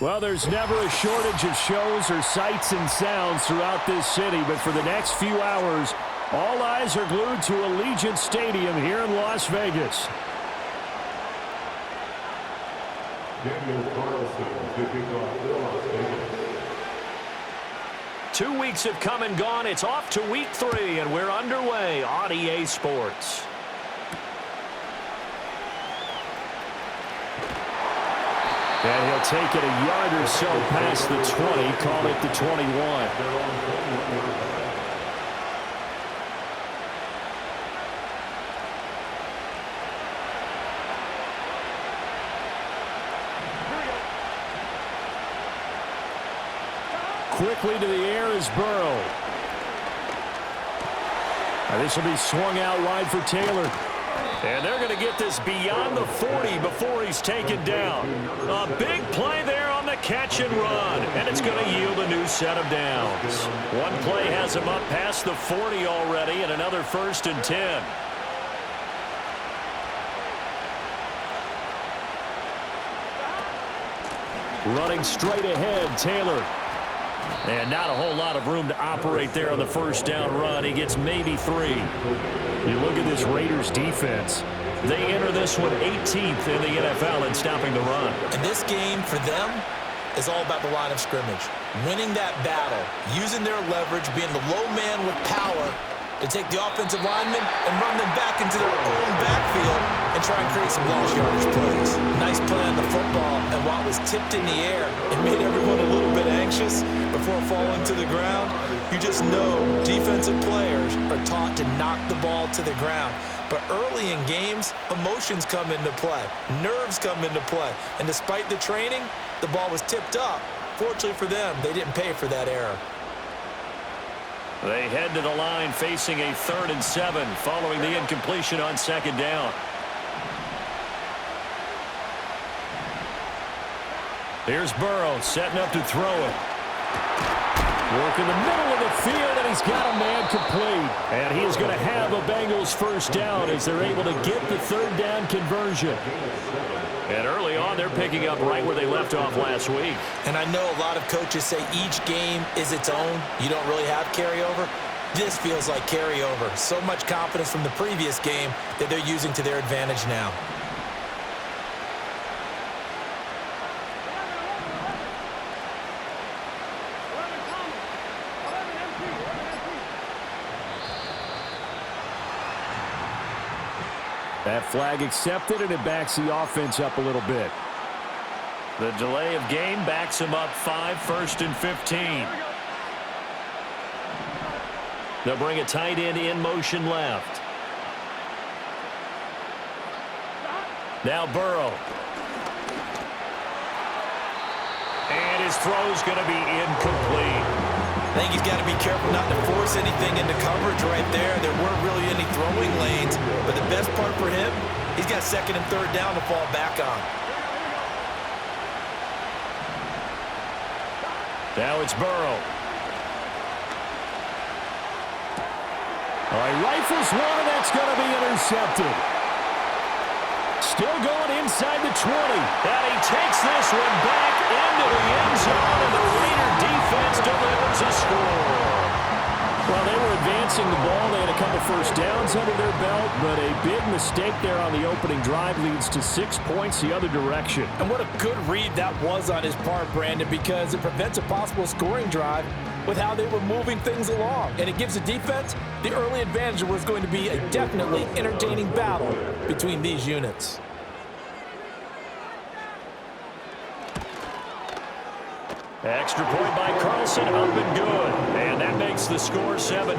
Well, there's never a shortage of shows or sights and sounds throughout this city, but for the next few hours, all eyes are glued to Allegiant Stadium here in Las Vegas. 2 weeks have come and gone. It's off to week 3, and we're underway on EA Sports. And he'll take it a yard or so past the 20, call it the 21. Quickly to the air is Burrow. And this will be swung out wide for Taylor. And they're going to get this beyond the 40 before he's taken down. A big play there on the catch and run. And it's going to yield a new set of downs. One play has him up past the 40 already, and another 1st and 10. Running straight ahead, Taylor. And not a whole lot of room to operate there on the 1st down run. He gets maybe 3. You look at this Raiders defense. They enter this one 18th in the NFL in stopping the run. And this game for them is all about the line of scrimmage. Winning that battle, using their leverage, being the low man with power to take the offensive linemen and run them back into their own backfield and try and create some lost yardage plays. Nice play on the football, and while it was tipped in the air, it made everyone a little bit anxious before falling to the ground. You just know defensive players are taught to knock the ball to the ground. But early in games, emotions come into play. Nerves come into play. And despite the training, the ball was tipped up. Fortunately for them, they didn't pay for that error. They head to the line facing a 3rd and 7 following the incompletion on 2nd down. Here's Burrow setting up to throw it. Work in the middle of the field, and he's got a man complete. And he is going to have a Bengals 1st down as they're able to get the 3rd down conversion. And early on, they're picking up right where they left off last week. And I know a lot of coaches say each game is its own. You don't really have carryover. This feels like carryover. So much confidence from the previous game that they're using to their advantage now. That flag accepted, and it backs the offense up a little bit. The delay of game backs him up 5, 1st and 15. They'll bring a tight end in motion left. Now Burrow. And his throw's going to be incomplete. I think he's got to be careful not to force anything into coverage right there. There weren't really any throwing lanes, but the best part for him, he's got 2nd and 3rd down to fall back on. Now it's Burrow. All right, rifles one, and that's going to be intercepted. Still going inside the 20. And he takes this one back into the end zone, and the Raider defense delivers a score. Well, they were advancing the ball. They had a couple 1st downs under their belt, but a big mistake there on the opening drive leads to 6 points the other direction. And what a good read that was on his part, Brandon, because it prevents a possible scoring drive with how they were moving things along. And it gives the defense the early advantage. Was going to be a definitely entertaining battle between these units. Extra point by Carlson, up and good. And that makes the score 7-0.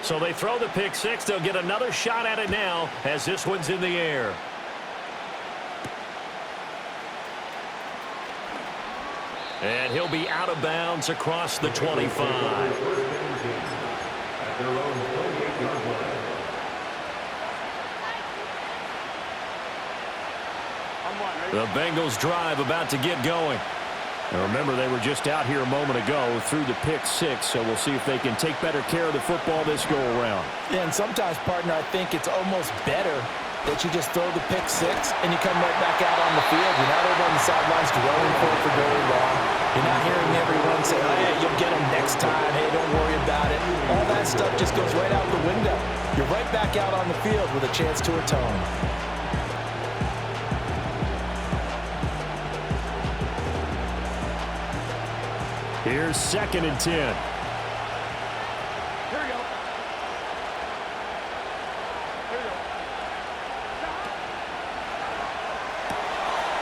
So they throw the pick 6. They'll get another shot at it now as this one's in the air. And he'll be out of bounds across the 25. The Bengals drive about to get going. And remember, they were just out here a moment ago through the pick six, so we'll see if they can take better care of the football this go-around. Yeah, and sometimes, partner, I think it's almost better that you just throw the pick six and you come right back out on the field. You're not over on the sidelines dwelling for very long. You're not hearing everyone say, oh, yeah, you'll get them next time. Hey, don't worry about it. All that stuff just goes right out the window. You're right back out on the field with a chance to atone. Here's 2nd and 10. Here we go.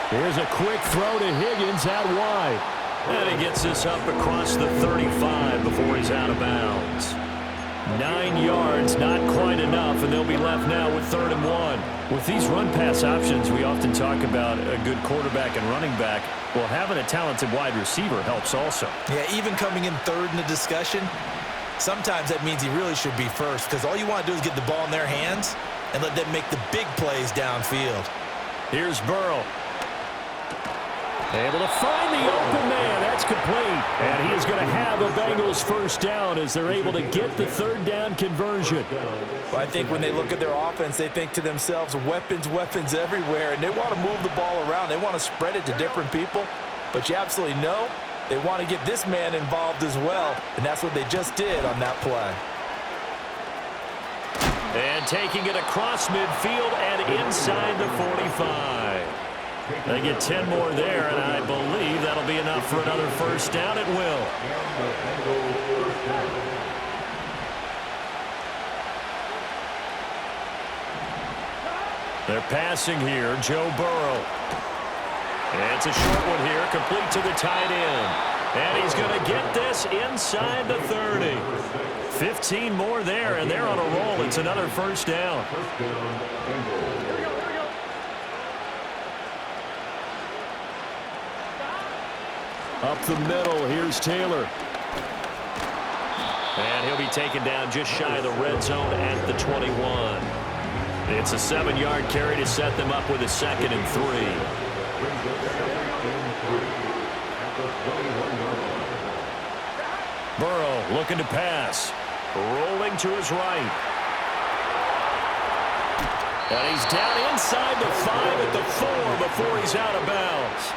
Here's a quick throw to Higgins out wide. And he gets this up across the 35 before he's out of bounds. 9 yards, not quite enough, and they'll be left now with 3rd and 1. With these run-pass options, we often talk about a good quarterback and running back. Well, having a talented wide receiver helps also. Yeah, even coming in 3rd in the discussion, sometimes that means he really should be first, because all you want to do is get the ball in their hands and let them make the big plays downfield. Here's Burrow. Able to find the open man. That's complete. And he is going to have a Bengals first down as they're able to get the 3rd down conversion. Well, I think when they look at their offense, they think to themselves, weapons, weapons everywhere, and they want to move the ball around. They want to spread it to different people. But you absolutely know they want to get this man involved as well, and that's what they just did on that play. And taking it across midfield and inside the 45. They get 10 more there, and I believe that'll be enough for another first down. It will. They're passing here. Joe Burrow. And it's a short one here, complete to the tight end. And he's going to get this inside the 30. 15 more there, and they're on a roll. It's another first down. Up the middle, here's Taylor. And he'll be taken down just shy of the red zone at the 21. It's a 7-yard carry to set them up with a 2nd and 3. Burrow looking to pass. Rolling to his right. And he's down inside the 5 at the 4 before he's out of bounds.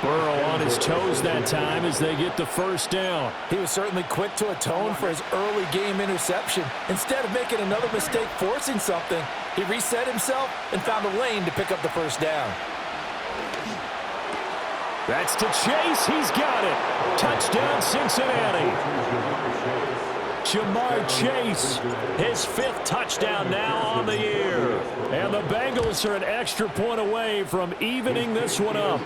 Burrow on his toes that time as they get the first down. He was certainly quick to atone for his early game interception. Instead of making another mistake forcing something, he reset himself and found a lane to pick up the first down. That's to Chase. He's got it. Touchdown, Cincinnati. Jamar Chase, his 5th touchdown now on the year. And the Bengals are an extra point away from evening this one up.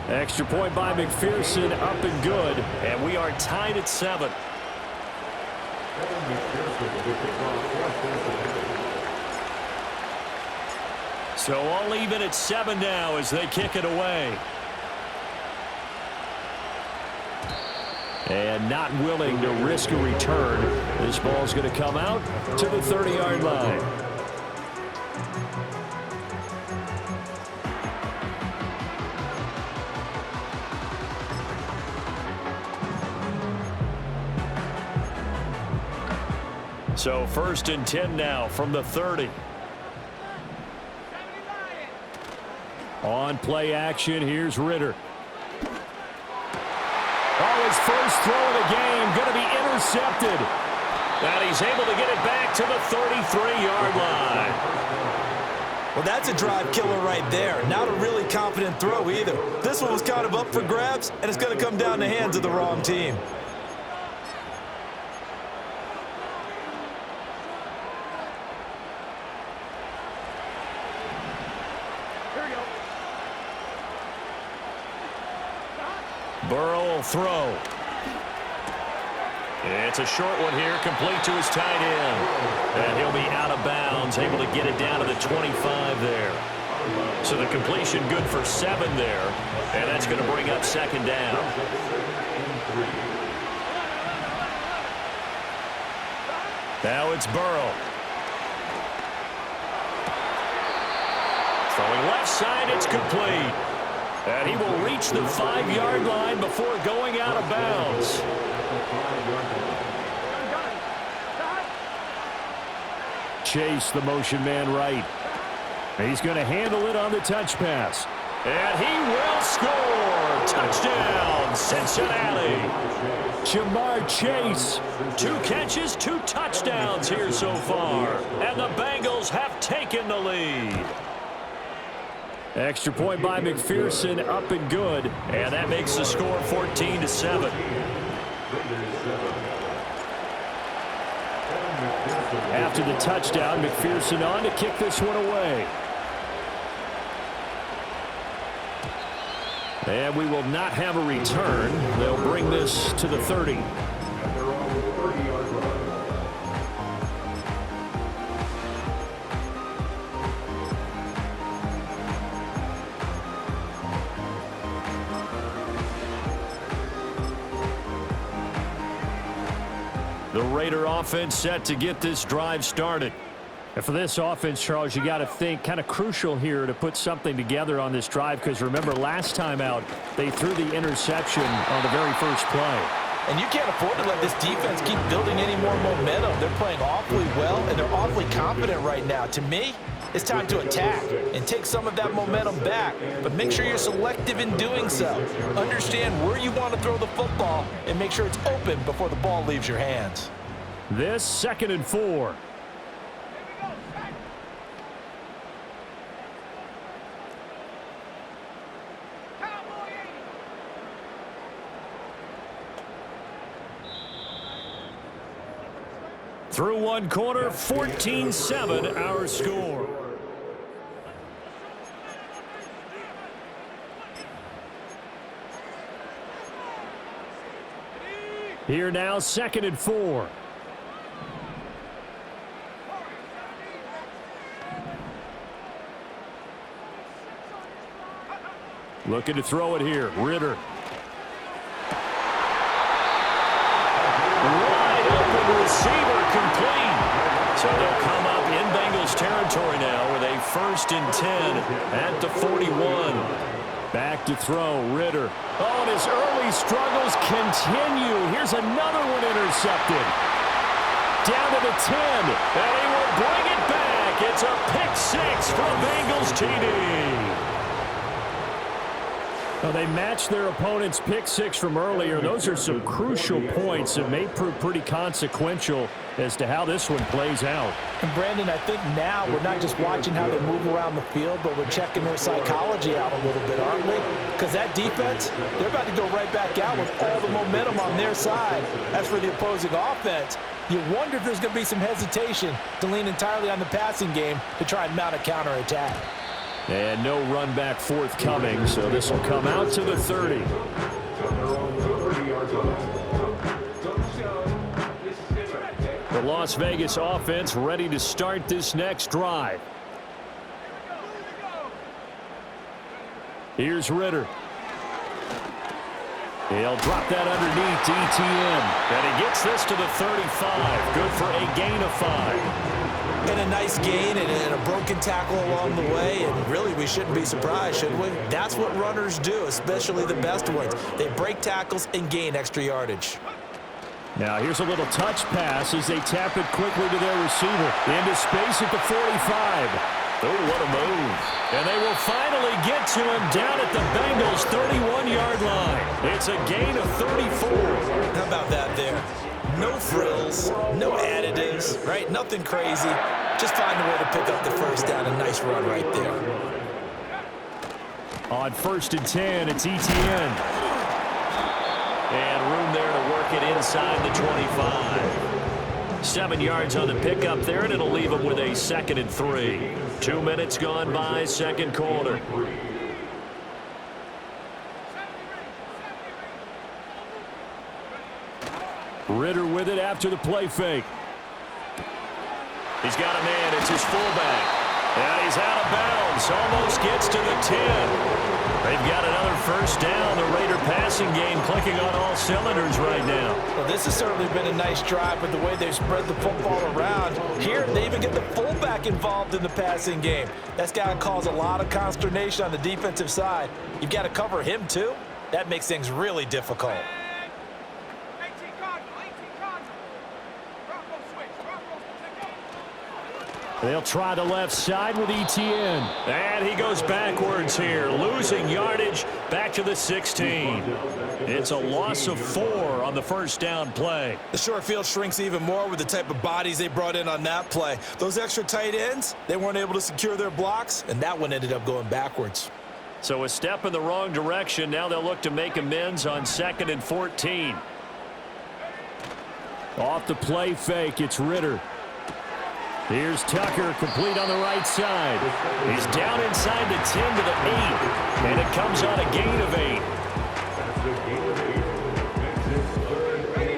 Extra point by McPherson, up and good. And we are tied at 7. So all even at 7 now as they kick it away. And not willing to risk a return. This ball's going to come out to the 30-yard line. So 1st and 10 now from the 30. On play action, here's Ritter. Oh, his first throw of the game going to be intercepted. And he's able to get it back to the 33-yard line. Well, that's a drive killer right there. Not a really confident throw either. This one was kind of up for grabs, and it's going to come down the hands of the wrong team. Burrow will throw. It's a short one here, complete to his tight end. And he'll be out of bounds, able to get it down to the 25 there. So the completion good for 7 there. And that's going to bring up 2nd down. Now it's Burrow. Throwing left side, it's complete. And he will reach the 5-yard line before going out of bounds. Chase, the motion man right. He's going to handle it on the touch pass. And he will score. Touchdown, Cincinnati. Jamar Chase. 2 catches, 2 touchdowns here so far. And the Bengals have taken the lead. Extra point by McPherson, up and good. And that makes the score 14-7. After the touchdown, McPherson on to kick this one away. And we will not have a return. They'll bring this to the 30. The Raider offense set to get this drive started. And for this offense, Charles, you got to think kind of crucial here to put something together on this drive, because remember last time out they threw the interception on the very first play. And you can't afford to let this defense keep building any more momentum. They're playing awfully well, and they're awfully confident right now. To me, it's time to attack and take some of that momentum back, but make sure you're selective in doing so. Understand where you want to throw the football and make sure it's open before the ball leaves your hands. This 2nd and 4. Through one quarter, 14-7 our score. Here now, 2nd and 4. Looking to throw it here. Ritter. Wide open receiver, complete. So they'll come up in Bengals territory now with a 1st and 10 at the 41. Back to throw. Ritter. Oh, and his early struggles continue. Here's another one intercepted. Down to the 10. And he will bring it back. It's a pick 6 for a Bengals TD. Well, they matched their opponent's pick 6 from earlier. Those are some crucial points that may prove pretty consequential as to how this one plays out. And Brandon, I think now we're not just watching how they move around the field, but we're checking their psychology out a little bit, aren't we? Because that defense, they're about to go right back out with all the momentum on their side. As for the opposing offense, you wonder if there's going to be some hesitation to lean entirely on the passing game to try and mount a counterattack. And no run back forthcoming, so this will come out to the 30. The Las Vegas offense ready to start this next drive. Here's Ritter. He'll drop that underneath to ETN. And he gets this to the 35. Good for a gain of 5. And a nice gain and a broken tackle along the way, and really we shouldn't be surprised, should we? That's what runners do, especially the best ones. They break tackles and gain extra yardage. Now here's a little touch pass as they tap it quickly to their receiver. Into space at the 45. Oh, what a move. And they will finally get to him down at the Bengals' 31-yard line. It's a gain of 34. How about that there? No frills, no additives, right? Nothing crazy. Just find a way to pick up the first down. A nice run right there. On 1st and 10, it's ETN. And room there to work it inside the 25. 7 yards on the pickup there, and it'll leave them with a 2nd and 3. 2 minutes gone by, 2nd quarter. Ritter with it after the play fake. He's got a man. It's his fullback. And he's out of bounds. Almost gets to the 10. They've got another first down. The Raider passing game clicking on all cylinders right now. Well, this has certainly been a nice drive with the way they've spread the football around. Here, they even get the fullback involved in the passing game. That's got to cause a lot of consternation on the defensive side. You've got to cover him, too. That makes things really difficult. They'll try the left side with Etienne. And he goes backwards here, losing yardage back to the 16. It's a loss of 4 on the first down play. The short field shrinks even more with the type of bodies they brought in on that play. Those extra tight ends, they weren't able to secure their blocks, and that one ended up going backwards. So a step in the wrong direction. Now they'll look to make amends on 2nd and 14. Off the play fake, it's Ritter. Here's Tucker, complete on the right side. He's down inside the 10 to the 8, and it comes on a gain of 8.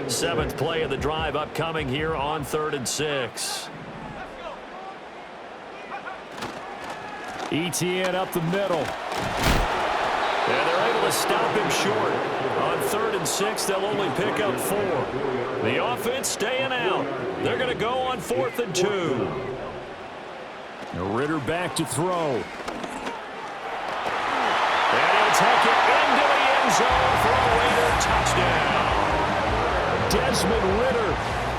7th play of the drive upcoming here on 3rd and 6. Etienne up the middle. And they're able to stop him short. On 3rd and 6, they'll only pick up 4. The offense staying out. They're going to go on 4th and 2. Ritter back to throw. And he'll take it into the end zone for a Raider touchdown. Desmond Ritter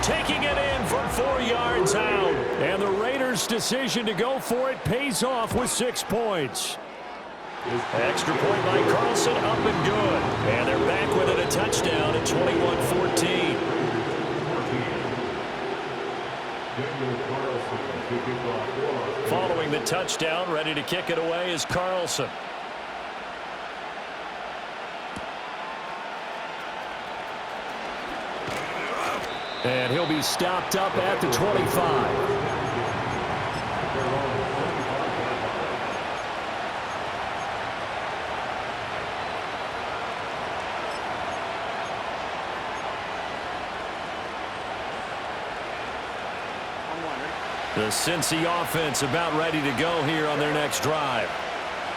taking it in from 4 yards out. And the Raiders' decision to go for it pays off with 6 points. Extra point by Carlson, up and good. And they're back with it, a touchdown at 21-14. Following the touchdown, ready to kick it away is Carlson. And he'll be stopped up at the 25. The Cincy offense about ready to go here on their next drive.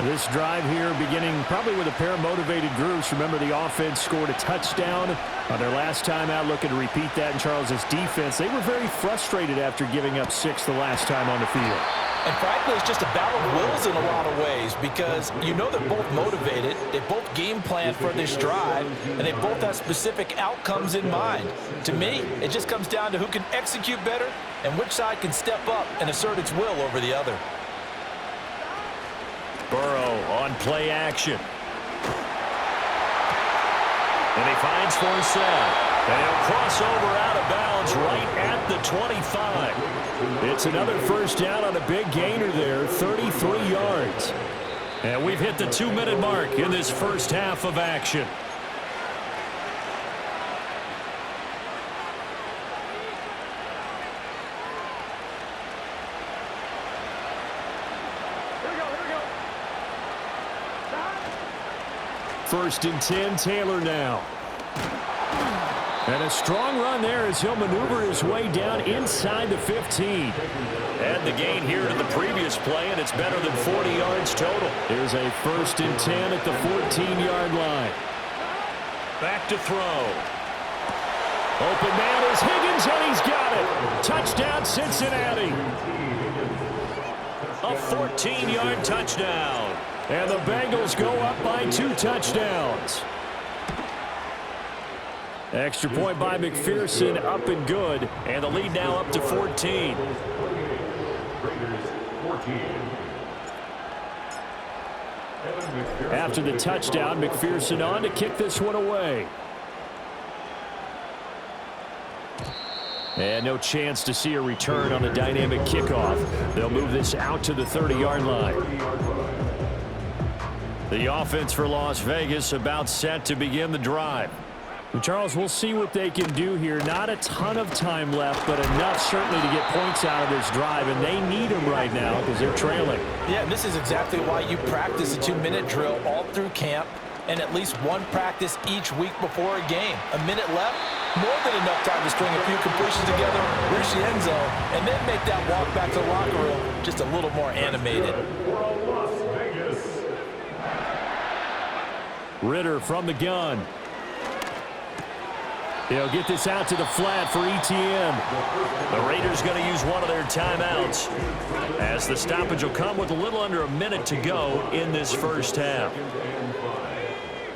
This drive here beginning probably with a pair of motivated groups. Remember, the offense scored a touchdown on their last time out. Looking to repeat that in Charles's defense. They were very frustrated after giving up 6 the last time on the field. And frankly, it's just a battle of wills in a lot of ways because you know they're both motivated. They both game plan for this drive, and they both have specific outcomes in mind. To me, it just comes down to who can execute better and which side can step up and assert its will over the other. Burrow on play action. And he finds Forsett. And he'll cross over out of bounds right at the 25. It's another first down on a big gainer there, 33 yards. And we've hit the 2-minute mark in this first half of action. First and 10, Taylor now. And a strong run there as he'll maneuver his way down inside the 15. And the gain here to the previous play, and it's better than 40 yards total. Here's a first and 10 at the 14-yard line. Back to throw. Open man is Higgins, and he's got it. Touchdown, Cincinnati. A 14-yard touchdown. And the Bengals go up by 2 touchdowns. Extra point by McPherson, up and good. And the lead now up to 14. After the touchdown, McPherson on to kick this one away. And no chance to see a return on the dynamic kickoff. They'll move this out to the 30-yard line. The offense for Las Vegas about set to begin the drive. And Charles, we'll see what they can do here. Not a ton of time left, but enough certainly to get points out of this drive, and they need them right now because they're trailing. Yeah, and this is exactly why you practice a 2-minute drill all through camp and at least one practice each week before a game. A minute left, more than enough time to string a few completions together, reach the end zone, and then make that walk back to the locker room just a little more animated. Ritter from the gun. He'll get this out to the flat for ETN. The Raiders going to use one of their timeouts, as the stoppage will come with a little under a minute to go in this first half.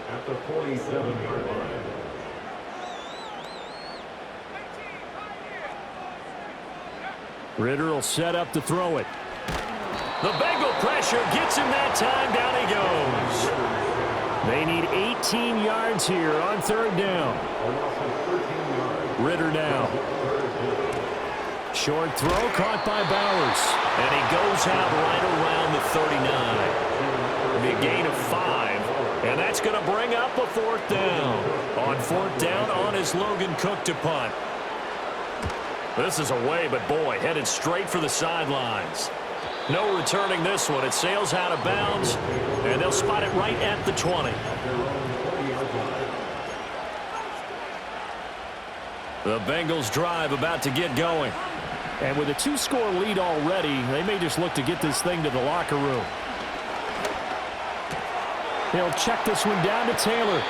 At the 47-yard line. Ritter will set up to throw it. The Bengal pressure gets him that time. Down he goes. They need 18 yards here on third down. Ritter now. Short throw caught by Bowers. And he goes out right around the 39. The gain of 5. And that's going to bring up a fourth down. On fourth down on his Logan Cook to punt. This is away, but boy, headed straight for the sidelines. No returning this one. It sails out of bounds, and they'll spot it right at the 20. The Bengals drive about to get going. And with a 2-score lead already, they may just look to get this thing to the locker room. He'll check this one down to Taylor.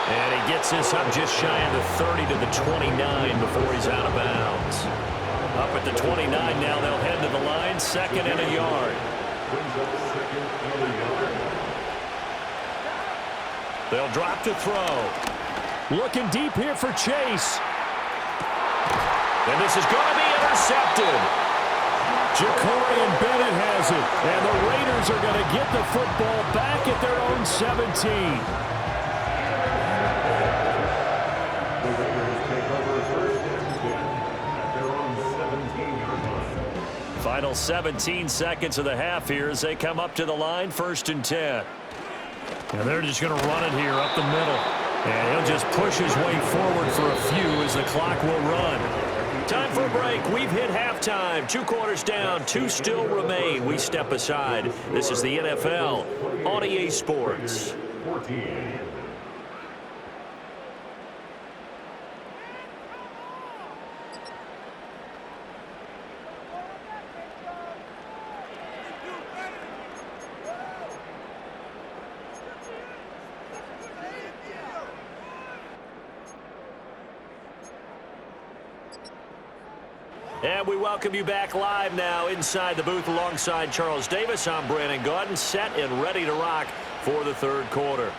And he gets this up just shy of the 30 to the 29 before he's out of bounds. Up at the 29 now, they'll head to the line, second and a yard. They'll drop to throw. Looking deep here for Chase. And this is going to be intercepted. Ja'Cory Bennett has it. And the Raiders are going to get the football back at their own 17. Final 17 seconds of the half here as they come up to the line, 1st and 10. And they're just going to run it here up the middle. And he'll just push his way forward for a few as the clock will run. Time for a break. We've hit halftime. 2 quarters down, 2 still remain. We step aside. This is the NFL on EA Sports. 14. And we welcome you back live now inside the booth alongside Charles Davis. I'm Brandon Gaudin, set and ready to rock for the third quarter.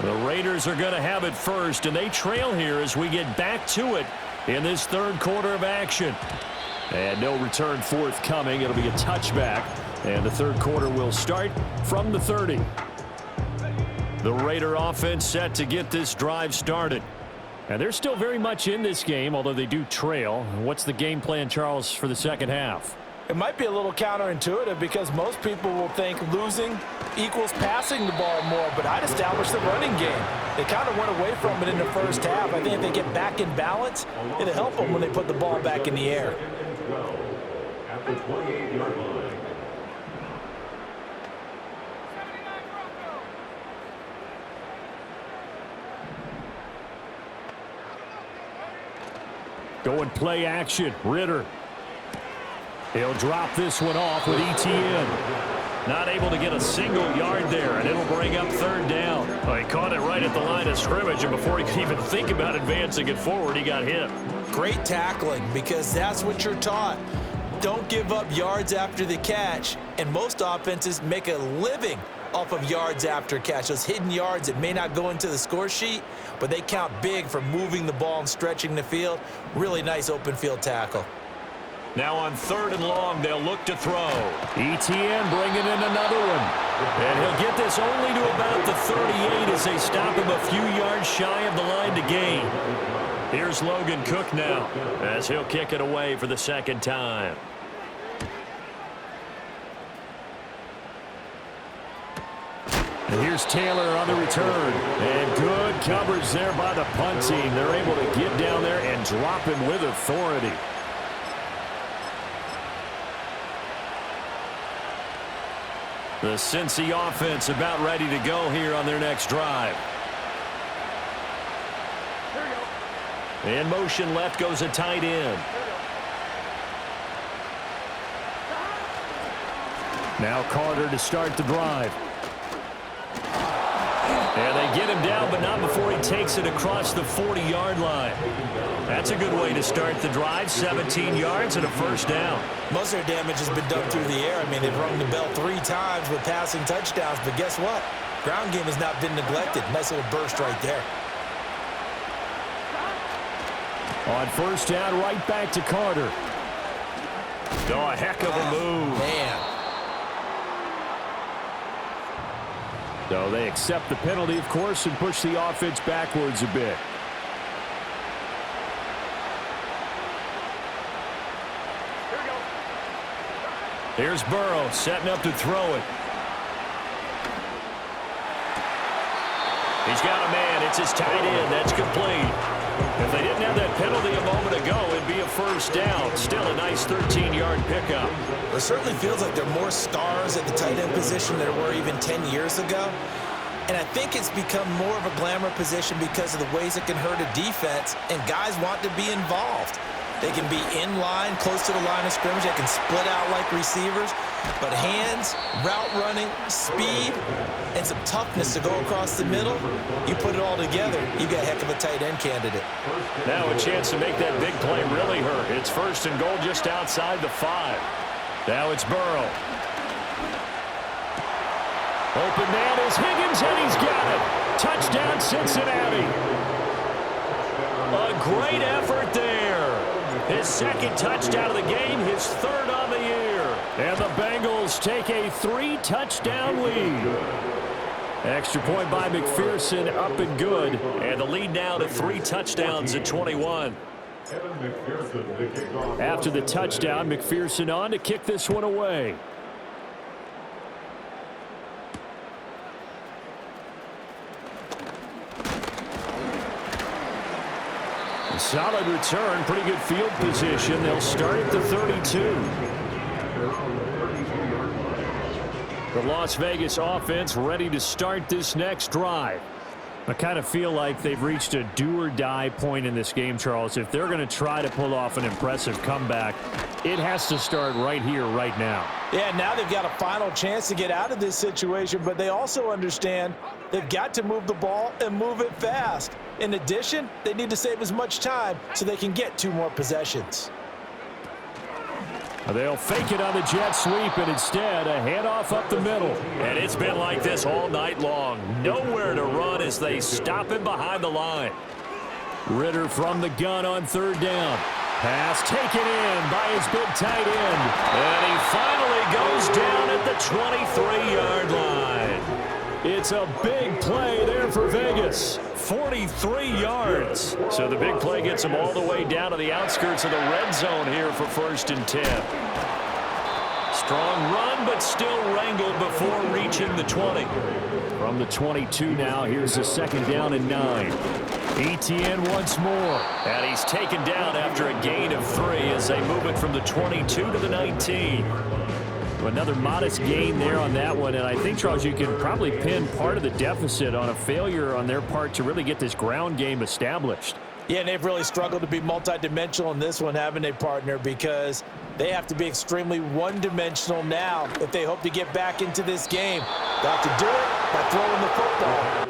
The Raiders are going to have it first, and they trail here as we get back to it in this third quarter of action. And no return forthcoming. It'll be a touchback, and the third quarter will start from the 30. The Raider offense set to get this drive started. And they're still very much in this game, although they do trail. What's the game plan, Charles, for the second half? It might be a little counterintuitive because most people will think losing equals passing the ball more, but I'd establish the running game. They kind of went away from it in the first half. I think if they get back in balance, it'll help them when they put the ball back in the air. At the 28-yard line. Going play action. Ritter. He'll drop this one off with ETN. Not able to get a single yard there, and it'll bring up third down. Well, he caught it right at the line of scrimmage, and before he could even think about advancing it forward, he got hit. Great tackling, because that's what you're taught. Don't give up yards after the catch, and most offenses make a living off of yards after catch. Those hidden yards that may not go into the score sheet, but they count big for moving the ball and stretching the field. Really nice open field tackle. Now on 3rd and long, they'll look to throw. ETN bringing in another one. And he'll get this only to about the 38 as they stop him a few yards shy of the line to gain. Here's Logan Cook now as he'll kick it away for the second time. And here's Taylor on the return. And good coverage there by the punt team. They're able to get down there and drop him with authority. The Cincy offense about ready to go here on their next drive. In motion left goes a tight end. Now Carter to start the drive. And they get him down, but not before he takes it across the 40-yard line. That's a good way to start the drive. 17 yards and a first down. Most of their damage has been done through the air. I mean, they've rung the bell 3 times with passing touchdowns, but guess what? Ground game has not been neglected. Nice little burst right there. On first down, right back to Carter. Oh, a heck of a move. Man. So they accept the penalty, of course, and push the offense backwards a bit. Here's Burrow setting up to throw it. He's got a man. It's his tight end. That's complete. If they didn't have that penalty a moment ago, it'd be a first down. Still a nice 13-yard pickup. It certainly feels like there are more stars at the tight end position than there were even 10 years ago. And I think it's become more of a glamour position because of the ways it can hurt a defense, and guys want to be involved. They can be in line, close to the line of scrimmage. They can split out like receivers. But hands, route running, speed, and some toughness to go across the middle, you put it all together, you got a heck of a tight end candidate. Now a chance to make that big play really hurt. It's first and goal just outside the 5. Now it's Burrow. Open man is Higgins, and he's got it. Touchdown, Cincinnati. A great effort there. His second touchdown of the game, his third on the year. And the Bengals take a 3-touchdown lead. Extra point by McPherson, up and good. And the lead now to 3 touchdowns at 21. After the touchdown, McPherson on to kick this one away. Solid return, pretty good field position. They'll start at the 32. The Las Vegas offense ready to start this next drive. I kind of feel like they've reached a do-or-die point in this game, Charles. If they're going to try to pull off an impressive comeback, it has to start right here, right now. Yeah, now they've got a final chance to get out of this situation, but they also understand they've got to move the ball and move it fast. In addition, they need to save as much time so they can get 2 more possessions. They'll fake it on the jet sweep, and instead a handoff up the middle. And it's been like this all night long. Nowhere to run as they stop him behind the line. Ritter from the gun on third down. Pass taken in by his big tight end. And he finally goes down at the 23-yard line. It's a big play there for Vegas. 43 yards. So the big play gets him all the way down to the outskirts of the red zone here for first and 10. Strong run, but still wrangled before reaching the 20. From the 22 now, here's a second down and 9. ETN once more. And he's taken down after a gain of 3 as they move it from the 22 to the 19. Another modest gain there on that one, and I think, Charles, you can probably pin part of the deficit on a failure on their part to really get this ground game established. Yeah, and they've really struggled to be multidimensional in this one, haven't they, partner, because they have to be extremely one-dimensional now if they hope to get back into this game. They have to do it by throwing the football.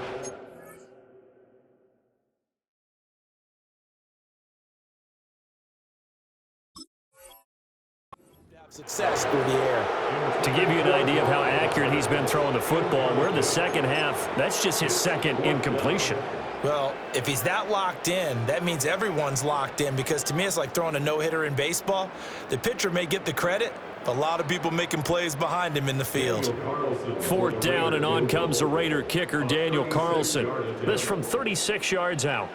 Success through the air. To give you an idea of how accurate he's been throwing the football, we're in the second half. That's just his second incompletion. Well, if he's that locked in, that means everyone's locked in, because to me it's like throwing a no-hitter in baseball. The pitcher may get the credit, but a lot of people making plays behind him in the field. Fourth down, and on comes the Raider kicker, Daniel Carlson. This from 36 yards out.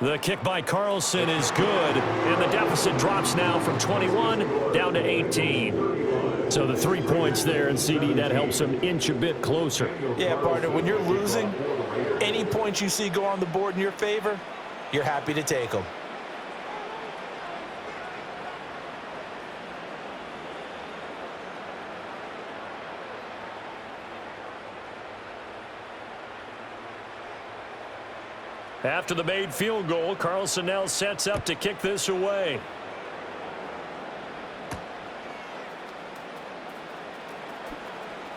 The kick by Carlson is good, and the deficit drops now from 21 down to 18. So the 3 points there, and CD, that helps them inch a bit closer. Yeah, partner, when you're losing, any points you see go on the board in your favor, you're happy to take them. After the made field goal, Carlson now sets up to kick this away.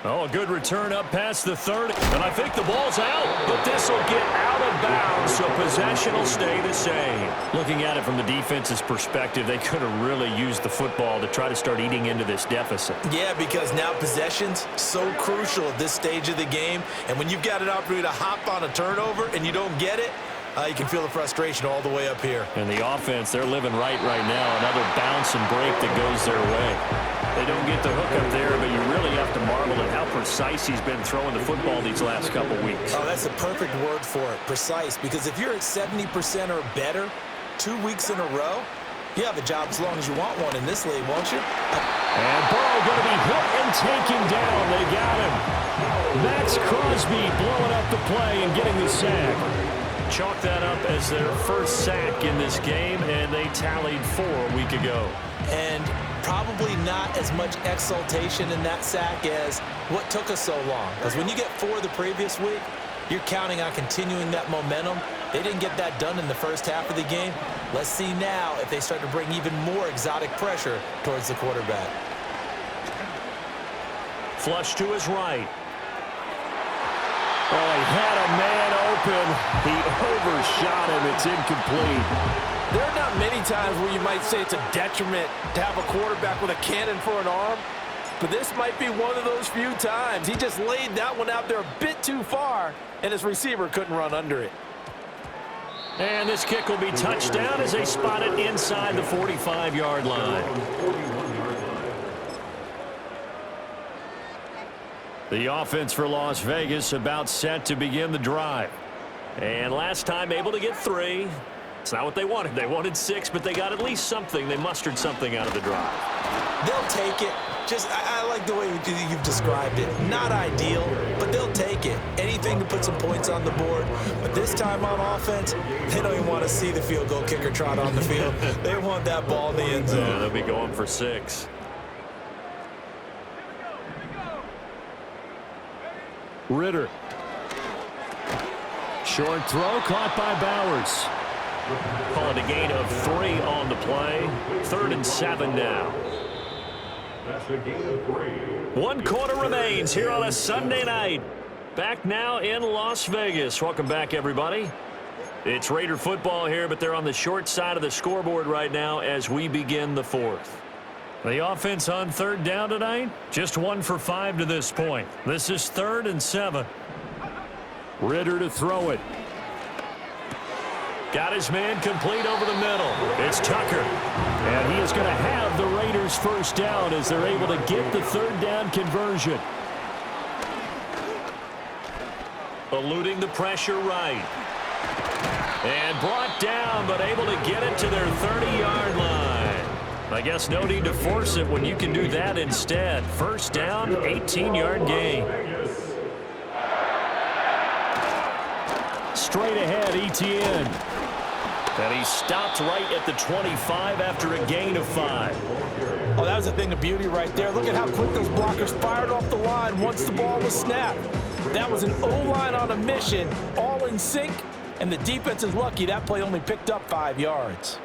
Oh, a good return up past the 30. And I think the ball's out, but this will get out of bounds, so possession will stay the same. Looking at it from the defense's perspective, they could have really used the football to try to start eating into this deficit. Yeah, because now possession's so crucial at this stage of the game. And when you've got an opportunity to hop on a turnover and you don't get it, you can feel the frustration all the way up here. And the offense, they're living right now. Another bounce and break that goes their way. They don't get the hook up there, but you really have to marvel at how precise he's been throwing the football these last couple weeks. Oh, that's the perfect word for it, precise. Because if you're at 70% or better 2 weeks in a row, you have a job as long as you want one in this league, won't you? And Burrow going to be hit and taken down. They got him. Max Crosby blowing up the play and getting the sack. Chalk that up as their first sack in this game, and they tallied 4 a week ago. And probably not as much exultation in that sack as what took us so long. Because when you get 4 the previous week, you're counting on continuing that momentum. They didn't get that done in the first half of the game. Let's see now if they start to bring even more exotic pressure towards the quarterback. Flush to his right. Oh, he had a man open. He overshot him. It's incomplete. There are not many times where you might say it's a detriment to have a quarterback with a cannon for an arm, but this might be one of those few times. He just laid that one out there a bit too far, and his receiver couldn't run under it. And this kick will be touchdown as they spot it inside the 45-yard line. The offense for Las Vegas about set to begin the drive. And last time able to get 3. It's not what they wanted. They wanted 6, but they got at least something. They mustered something out of the drive. They'll take it. Just, I like the way you've described it. Not ideal, but they'll take it. Anything to put some points on the board. But this time on offense, they don't even want to see the field goal kicker trot on the field. They want that ball in the end zone. Yeah, they'll be going for 6. Ritter. Short throw caught by Bowers. Call it a gain of 3 on the play. 3rd and 7 now. That's a gain of 3. 1 quarter remains here on a Sunday night. Back now in Las Vegas. Welcome back, everybody. It's Raider football here, but they're on the short side of the scoreboard right now as we begin the 4th. The offense on 3rd down tonight, just 1 for 5 to this point. This is 3rd and 7. Ritter to throw it. Got his man complete over the middle. It's Tucker. And he is going to have the Raiders first down as they're able to get the 3rd down conversion. Eluding the pressure right. And brought down, but able to get it to their 30-yard line. I guess no need to force it when you can do that instead. First down, 18-yard gain. Straight ahead, Etienne. And he stopped right at the 25 after a gain of 5. Oh, that was a thing of beauty right there. Look at how quick those blockers fired off the line once the ball was snapped. That was an O-line on a mission, all in sync, and the defense is lucky that play only picked up 5 yards.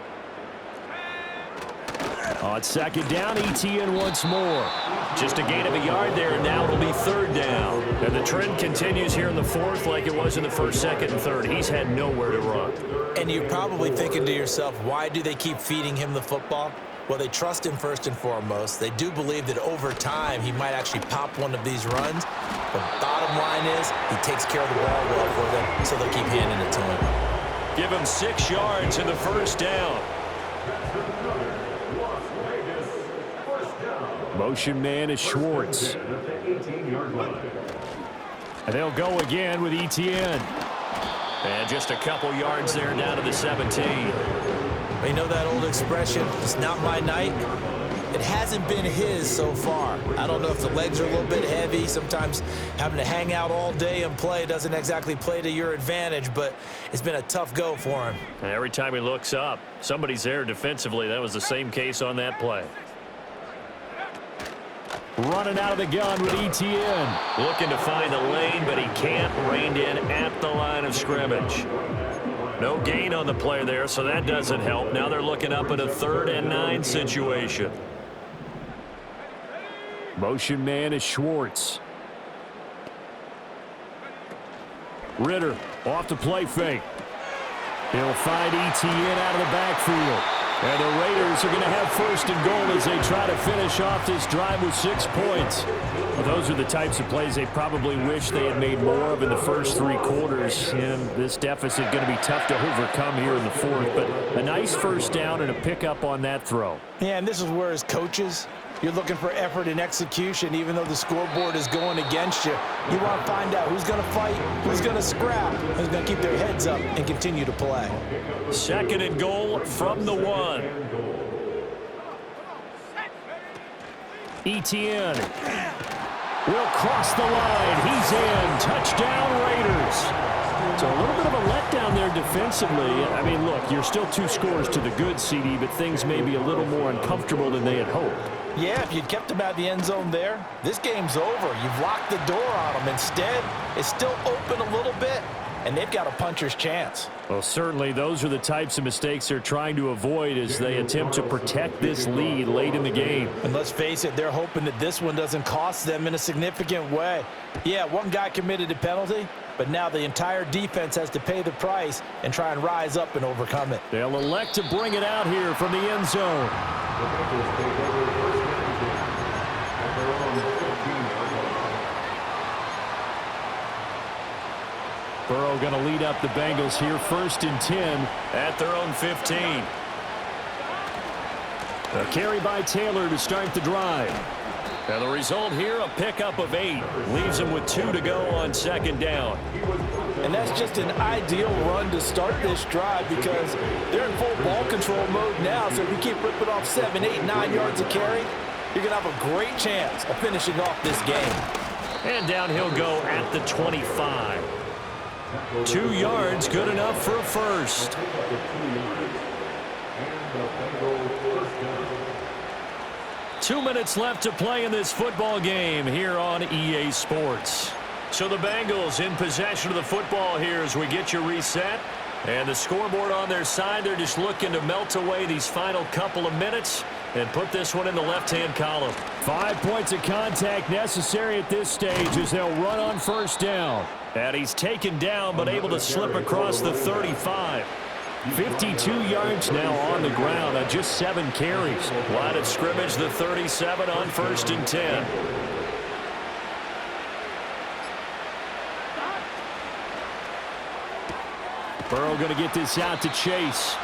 On 2nd down, Etienne once more. Just a gain of a yard there, and now it'll be 3rd down. And the trend continues here in the 4th like it was in the 1st, 2nd, and 3rd. He's had nowhere to run. And you're probably thinking to yourself, why do they keep feeding him the football? Well, they trust him first and foremost. They do believe that over time he might actually pop one of these runs. But bottom line is he takes care of the ball well for them, so they'll keep handing it to him. Give him 6 yards in the 1st down. Motion man is Schwartz. And they'll go again with Etienne. And just a couple yards there down to the 17. You know that old expression, it's not my night? It hasn't been his so far. I don't know if the legs are a little bit heavy. Sometimes having to hang out all day and play doesn't exactly play to your advantage, but it's been a tough go for him. And every time he looks up, somebody's there defensively. That was the same case on that play. Running out of the gun with Etienne. Looking to find a lane, but he can't. Reined in at the line of scrimmage. No gain on the play there, so that doesn't help. Now they're looking up at a 3rd and 9 situation. Motion man is Schwartz. Ritter off the play fake. He'll find ETN out of the backfield. And the Raiders are going to have first and goal as they try to finish off this drive with 6 points. Well, those are the types of plays they probably wish they had made more of in the first 3 quarters. And this deficit going to be tough to overcome here in the fourth. But a nice first down and a pickup on that throw. Yeah, and this is where as coaches, you're looking for effort and execution, even though the scoreboard is going against you. You want to find out who's going to fight, who's going to scrap, who's going to keep their heads up and continue to play. Second and goal from the 1. ETN will cross the line. He's in. Touchdown, Raiders. So a little bit of a letdown there defensively. I mean, look, you're still 2 scores to the good, CD, but things may be a little more uncomfortable than they had hoped. Yeah, if you'd kept them out of the end zone there, this game's over. You've locked the door on them. Instead, it's still open a little bit, and they've got a puncher's chance. Well, certainly those are the types of mistakes they're trying to avoid as they attempt to protect this lead late in the game. And let's face it, they're hoping that this one doesn't cost them in a significant way. Yeah, one guy committed a penalty, but now the entire defense has to pay the price and try and rise up and overcome it. They'll elect to bring it out here from the end zone. Burrow going to lead up the Bengals here, 1st and 10 at their own 15. A carry by Taylor to start the drive. And the result here, a pickup of 8. Leaves him with 2 to go on 2nd down. And that's just an ideal run to start this drive because they're in full ball control mode now. So if you keep ripping off 7, 8, 9 yards of carry, you're going to have a great chance of finishing off this game. And down he'll go at the 25. 2 yards, good enough for a first. Two minutes left to play in this football game here on EA Sports. So the Bengals in possession of the football here as we get you reset. And the scoreboard on their side, they're just looking to melt away these final couple of minutes and put this one in the left-hand column. 5 points of contact necessary at this stage as they'll run on first down. And he's taken down but able to slip across the 35. 52 yards now on the ground on just 7 carries. Line of scrimmage, the 37 on 1st and 10. Burrow going to get this out to Chase.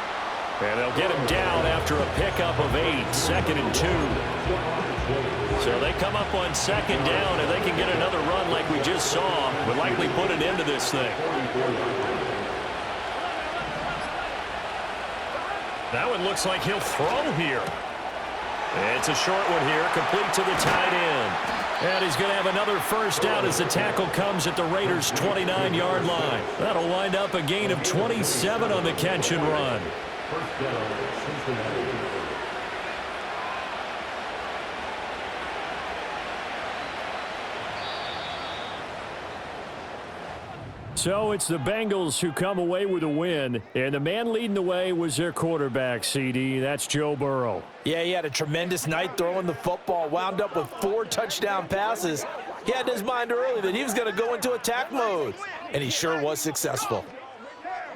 And they'll get him down after a pickup of 8. 2nd and 2. So they come up on 2nd down, and they can get another run like we just saw. Would likely put an end to this thing. That one looks like he'll throw here. It's a short one here, complete to the tight end. And he's going to have another first down as the tackle comes at the Raiders' 29-yard line. That'll wind up a gain of 27 on the catch and run. First down, Cincinnati. So it's the Bengals who come away with a win, and the man leading the way was their quarterback, CD. That's Joe Burrow. Yeah, he had a tremendous night throwing the football, wound up with 4 touchdown passes. He had in his mind early that he was going to go into attack mode, and he sure was successful.